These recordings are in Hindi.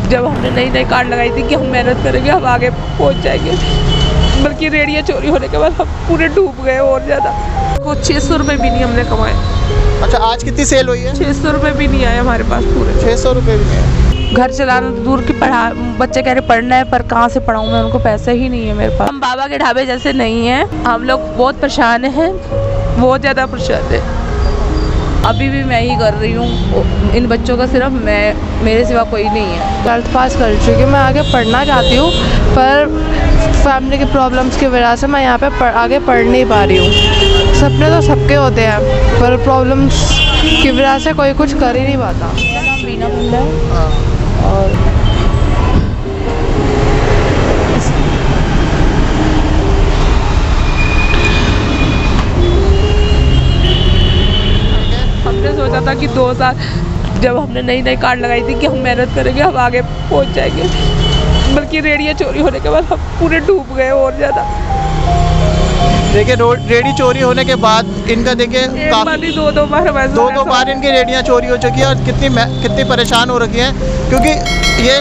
जब हमने नई नई कार्ड लगाई थी कि हम मेहनत करेंगे, हम आगे पहुंच जाएंगे, बल्कि रेडियाँ चोरी होने के बाद हम पूरे डूब गए और ज़्यादा। वो 600 रुपये भी नहीं हमने कमाए। अच्छा, आज कितनी सेल हुई है? 600 रुपये भी नहीं आए हमारे पास पूरे। 600 रुपये भी नहीं है। घर चलाना तो दूर की, बच्चे कह रहे पढ़ना है, पर कहाँ से पढ़ाऊँ मैं, उनको पैसे ही नहीं है मेरे पास। हम बाबा के ढाबे जैसे नहीं हैं, हम लोग बहुत परेशान हैं, बहुत ज़्यादा परेशान है। अभी भी मैं ही कर रही हूँ, इन बच्चों का सिर्फ मैं, मेरे सिवा कोई नहीं है। 12th पास कर चुकी हूँ, मैं आगे पढ़ना चाहती हूँ, पर फैमिली की प्रॉब्लम्स की वजह से मैं यहाँ पे आगे पढ़ नहीं पा रही हूँ। सपने तो सबके होते हैं, पर प्रॉब्लम्स की वजह से कोई कुछ कर ही नहीं पाता। मेरा नाम वीना भुल्ला है और हमने सोचा था कि 2 साल, जब हमने नई नई कार्ड लगाई थी कि हम मेहनत करेंगे, हम आगे पहुंच जाएंगे, बल्कि रेडियाँ चोरी होने के बाद हम पूरे डूब गए और ज़्यादा। देखिए, रेडी चोरी होने के बाद इनका देखिए काफ़ी दो बार इनकी रेडियाँ चोरी हो चुकी है और कितनी परेशान हो रखी हैं, क्योंकि ये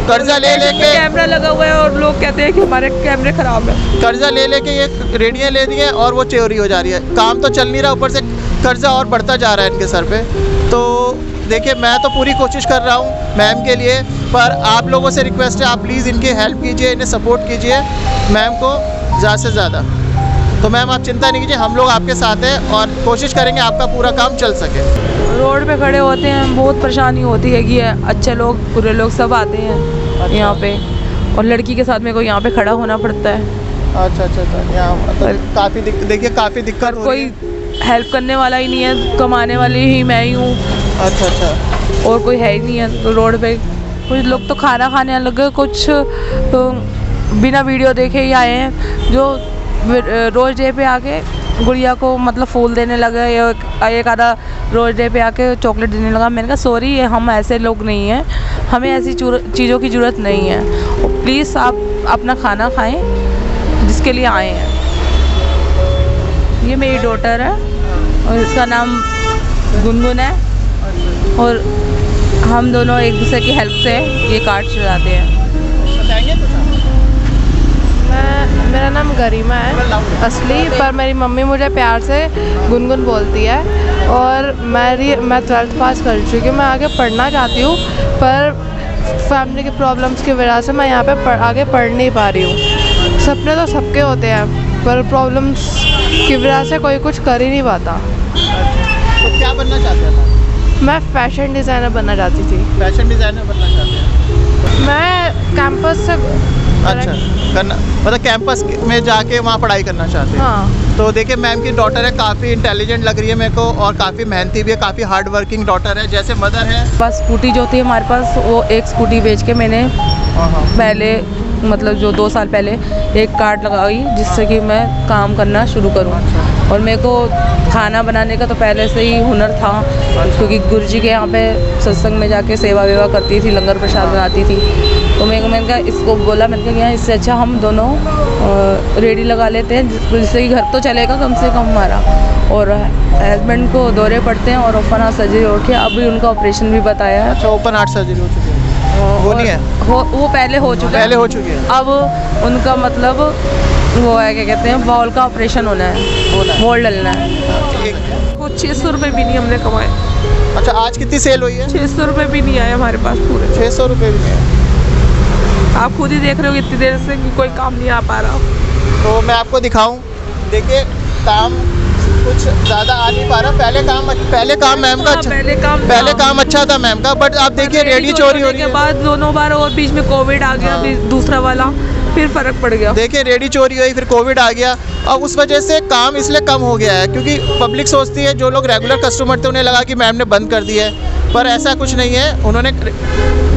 कर्जा ले लेके कैमरा लगा हुआ है और लोग कहते हैं कि हमारे कैमरे ख़राब है। कर्जा ले लेके ये रेडियाँ ले दी हैं और वो चोरी हो जा रही है। काम तो चल नहीं रहा, ऊपर से कर्जा और बढ़ता जा रहा है इनके सर पे। तो देखिए, मैं तो पूरी कोशिश कर रहा हूँ मैम के लिए, पर आप लोगों से रिक्वेस्ट है, आप प्लीज़ इनकी हेल्प कीजिए, इन्हें सपोर्ट कीजिए मैम को ज़्यादा से ज़्यादा। तो मैम आप चिंता नहीं कीजिए, हम लोग आपके साथ हैं और कोशिश करेंगे आपका पूरा काम चल सके। रोड पे खड़े होते हैं, बहुत परेशानी होती है कि अच्छे लोग बुरे लोग सब आते हैं यहाँ पे, और लड़की के साथ मेरे को यहाँ पे खड़ा होना पड़ता है। अच्छा, यहाँ काफ़ी देखिए काफ़ी दिक्कत, कोई हेल्प करने वाला ही नहीं है, कमाने वाली ही मैं ही हूँ। अच्छा, और कोई है ही नहीं है। तो रोड पे कुछ लोग तो खाना खाने लगे, कुछ तो बिना वीडियो देखे ही आए हैं, जो रोज डे पे आके गुड़िया को मतलब फूल देने लगे, या एक आधा रोज डे पे आके चॉकलेट देने लगा। मैंने कहा सॉरी, हम ऐसे लोग नहीं हैं, हमें ऐसी चीज़ों की ज़रूरत नहीं है, प्लीज़ आप अपना खाना खाएं जिसके लिए आए हैं। ये मेरी डॉटर है और इसका नाम गुनगुन है, और हम दोनों एक दूसरे की हेल्प से ये कार्ड चलाते हैं। मेरा नाम गरिमा है असली, पर मेरी मम्मी मुझे प्यार से गुनगुन बोलती है, और मैं 12th पास कर चुकी हूँ, मैं आगे पढ़ना चाहती हूँ, पर फैमिली की प्रॉब्लम्स की वजह से मैं यहाँ पे आगे पढ़ नहीं पा रही हूँ। सपने तो सबके होते हैं, पर प्रॉब्लम्स की वजह से कोई कुछ कर ही नहीं पाता। तो क्या बनना चाहते हैं? मैं फैशन डिज़ाइनर बनना चाहती थी। फैशन डिज़ाइनर बनना चाहते हैं? मैं कैंपस से अच्छा करना, मतलब कैंपस में जाके वहाँ पढ़ाई करना चाहते हैं? हाँ। तो देखिए, मैम की डॉटर है, काफ़ी इंटेलिजेंट लग रही है मेरे को, और काफ़ी मेहनती भी है, काफ़ी हार्ड वर्किंग डॉटर है, जैसे मदर है। बस स्कूटी जो थी हमारे पास, वो एक स्कूटी बेच के मैंने पहले, मतलब जो 2 साल पहले एक कार्ड लगाई, जिससे कि मैं काम करना शुरू करूँ। और मेरे को खाना बनाने का तो पहले से ही हुनर था, क्योंकि गुरुजी के यहाँ पे सत्संग में जाके सेवा वेवा करती थी, लंगर प्रसाद बनाती थी। तो मैंने कहा, इसको बोला, मैंने कहा इससे अच्छा हम दोनों रेडी लगा लेते हैं, जिससे कि घर तो चलेगा कम से कम हमारा। और हस्बैंड को दौरे पड़ते हैं और ओपन हार्ट सर्जरी हो के अभी उनका ऑपरेशन भी बताया है। अच्छा, ओपन हार्ट सर्जरी हो चुकी है? वो नहीं है, वो पहले हो चुका है। पहले हो चुकी है। अब उनका मतलब वो है, क्या कहते हैं, बॉल का ऑपरेशन होना है, बॉल डलना है। वो 600 रुपये भी नहीं हमने कमाए। अच्छा, आज कितनी सेल हुई है? 600 रुपये भी नहीं आए हमारे पास पूरे। 600 रुपये भी नहीं है। आप खुद ही देख रहे हो इतनी देर से कि कोई काम नहीं आ पा रहा। तो मैं आपको दिखाऊं, देखिए काम कुछ ज़्यादा आ नहीं पा रहा। पहले काम मैम का अच्छा, पहले काम अच्छा था मैम का, बट आप देखिए रेडी चोरी होने के बाद दोनों बार, और बीच में कोविड आ गया, दूसरा वाला, फिर फ़र्क पड़ गया। देखिए रेडी चोरी हुई, फिर कोविड आ गया, और उस वजह से काम इसलिए कम हो गया है, क्योंकि पब्लिक सोचती है, जो लोग रेगुलर कस्टमर थे उन्हें लगा कि मैम ने बंद कर दिया है, पर ऐसा कुछ नहीं है। उन्होंने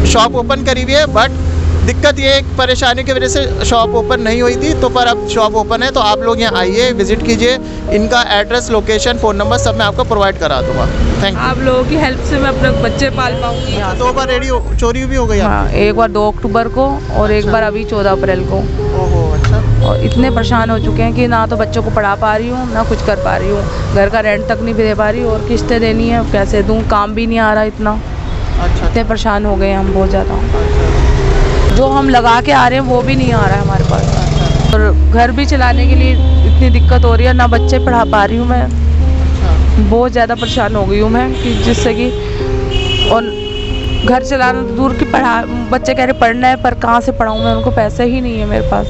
शॉप ओपन करी हुई है, बट दिक्कत ये एक परेशानी की वजह से शॉप ओपन नहीं हुई थी, तो पर अब शॉप ओपन है। तो आप लोग यहाँ आइए, विजिट कीजिए, इनका एड्रेस, लोकेशन, फ़ोन नंबर सब मैं आपको प्रोवाइड करा दूँगा। Thank you. आप लोगों की हेल्प से मैं अपने बच्चे पाल पाऊँगी। 2 बार रेडी चोरी भी हो गई? हाँ, एक बार 2 अक्टूबर को और एक बार अभी 14 अप्रैल को। ओहो, अच्छा। और इतने परेशान हो चुके हैं कि ना तो बच्चों को पढ़ा पा रही हूँ, ना कुछ कर पा रही हूँ, घर का रेंट तक नहीं दे पा रही, और किस्तें देनी है, कैसे दूँ, काम भी नहीं आ रहा इतना। अच्छा इतने परेशान हो गए हम बहुत ज़्यादा। जो हम लगा के आ रहे हैं वो भी नहीं आ रहा है हमारे पास, और घर भी चलाने के लिए इतनी दिक्कत हो रही है, ना बच्चे पढ़ा पा रही हूँ मैं। बहुत ज़्यादा परेशान हो गई हूँ मैं कि जिससे कि, और घर चलाना तो दूर की, बच्चे कह रहे पढ़ना है पर कहाँ से पढ़ाऊँ मैं, उनको पैसे ही नहीं है मेरे पास।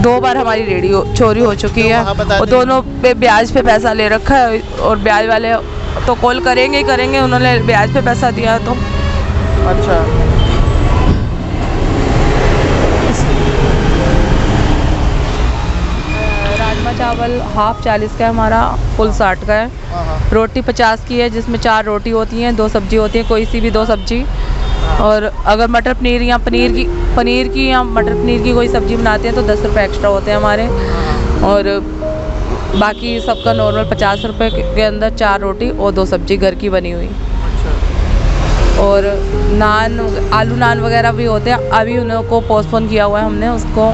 2 बार हमारी रेडी चोरी हो चुकी है, और दोनों पे ब्याज पे पैसा ले रखा है, और ब्याज वाले तो कॉल करेंगे ही करेंगे, उन्होंने ब्याज पे पैसा दिया है तो। अच्छा, राजमा चावल हाफ 40 का है हमारा, फुल 60 का है। रोटी 50 की है, जिसमें 4 रोटी होती हैं, 2 सब्जी होती हैं, कोई सी भी 2 सब्जी। और अगर मटर पनीर या पनीर की या मटर पनीर की कोई सब्जी बनाते हैं तो 10 रुपये एक्स्ट्रा होते हैं हमारे। और बाकी सबका नॉर्मल 50 रुपये के अंदर 4 रोटी और 2 सब्जी घर की बनी हुई। और नान, आलू नान वगैरह भी होते हैं, अभी उनको पोस्टपोन किया हुआ है हमने उसको,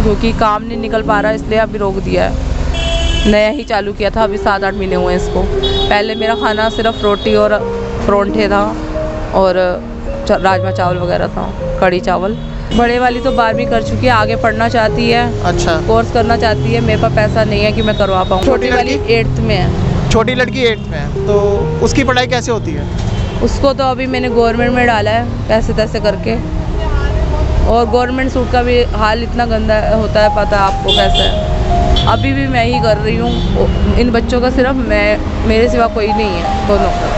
क्योंकि काम नहीं निकल पा रहा, इसलिए अभी रोक दिया है। नया ही चालू किया था, अभी 7-8 महीने हुए हैं इसको। पहले मेरा खाना सिर्फ रोटी और परोंठे था, और राजमा चावल वगैरह था, कढ़ी चावल। बड़े वाली तो 12वीं कर चुकी है, आगे पढ़ना चाहती है। अच्छा, कोर्स करना चाहती है, मेरे पास पैसा नहीं है कि मैं करवा पाऊँ। छोटी वाली 8th में है। छोटी लड़की 8th में है, तो उसकी पढ़ाई कैसे होती है? उसको तो अभी मैंने गवर्नमेंट में डाला है कैसे तैसे करके, और गवर्नमेंट सूट का भी हाल इतना गंदा होता है, पता है आपको कैसा है। अभी भी मैं ही कर रही हूँ, इन बच्चों का सिर्फ मैं, मेरे सिवा कोई नहीं है दोनों का।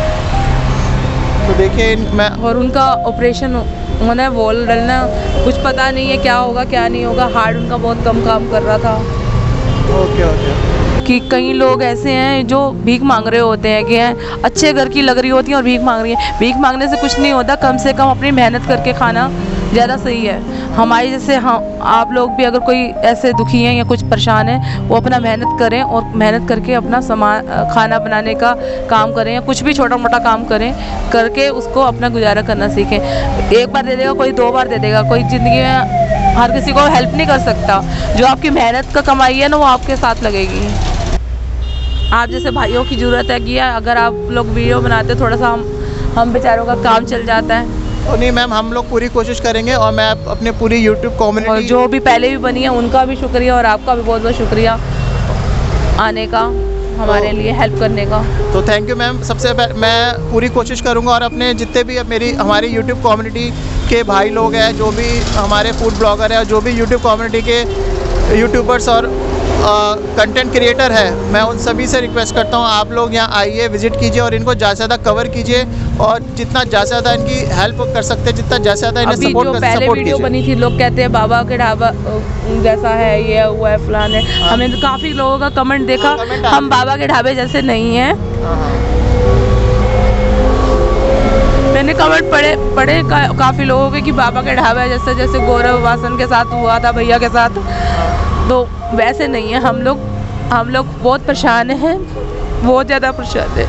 तो देखिए मैं, और उनका ऑपरेशन होना है, वॉल डलना, कुछ पता नहीं है क्या होगा क्या नहीं होगा। हार्ट उनका बहुत कम काम कर रहा था। ओके। कि कई लोग ऐसे हैं जो भीख मांग रहे होते हैं, कि हैं अच्छे घर की लग रही होती हैं और भीख मांग रही है। भीख मांगने से कुछ नहीं होता, कम से कम अपनी मेहनत करके खाना ज़्यादा सही है। हमारी जैसे आप लोग भी अगर कोई ऐसे दुखी हैं या कुछ परेशान हैं, वो अपना मेहनत करें, और मेहनत करके अपना सामान खाना बनाने का काम करें, या कुछ भी छोटा मोटा काम करें, करके उसको अपना गुजारा करना सीखें। एक बार दे देगा कोई, 2 बार दे देगा कोई, ज़िंदगी में हर किसी को हेल्प नहीं कर सकता। जो आपकी मेहनत का कमाई है ना, वो आपके साथ लगेगी। आप जैसे भाइयों की ज़रूरत है कि अगर आप लोग वीडियो बनाते, थोड़ा सा हम बेचारों का काम चल जाता है। तो नहीं मैम, हम लोग पूरी कोशिश करेंगे, और मैं अपने पूरी यूट्यूब और कम्युनिटी, जो भी पहले भी बनी है उनका भी शुक्रिया, और आपका भी बहुत बहुत शुक्रिया आने का, हमारे लिए हेल्प करने का। तो थैंक यू मैम। सबसे पहले मैं पूरी कोशिश करूंगा, और अपने जितने भी हमारी यूट्यूब कम्युनिटी के भाई लोग हैं, जो भी हमारे फूड ब्लॉगर हैं, जो भी यूट्यूब कम्युनिटी के यूट्यूबर्स और कंटेंट क्रिएटर है, मैं उन सभी से रिक्वेस्ट करता हूँ, आप लोग यहाँ आइए, विजिट कीजिए, और इनको ज़्यादा से ज़्यादा कवर कीजिए, और जितना ज़्यादा से ज़्यादा इनकी हेल्प कर सकते हैं, जितना ज़्यादा से ज़्यादा इन्हें अभी सपोर्ट जो कर पहले सपोर्ट वीडियो कीजिए। बनी थी, लोग कहते हैं बाबा के ढाबा जैसा है, ये हुआ है फलान है। हमें तो काफ़ी लोगों का कमेंट देखा, कमेंट आ हम बाबा के ढाबे जैसे नहीं हैं। मैंने कमेंट पढ़े काफ़ी लोगों के कि बाबा के ढाबे जैसे, जैसे गौरव वासन के साथ हुआ था, भैया के साथ, तो वैसे नहीं है। हम लोग बहुत परेशान हैं, बहुत ज़्यादा परेशान हैं।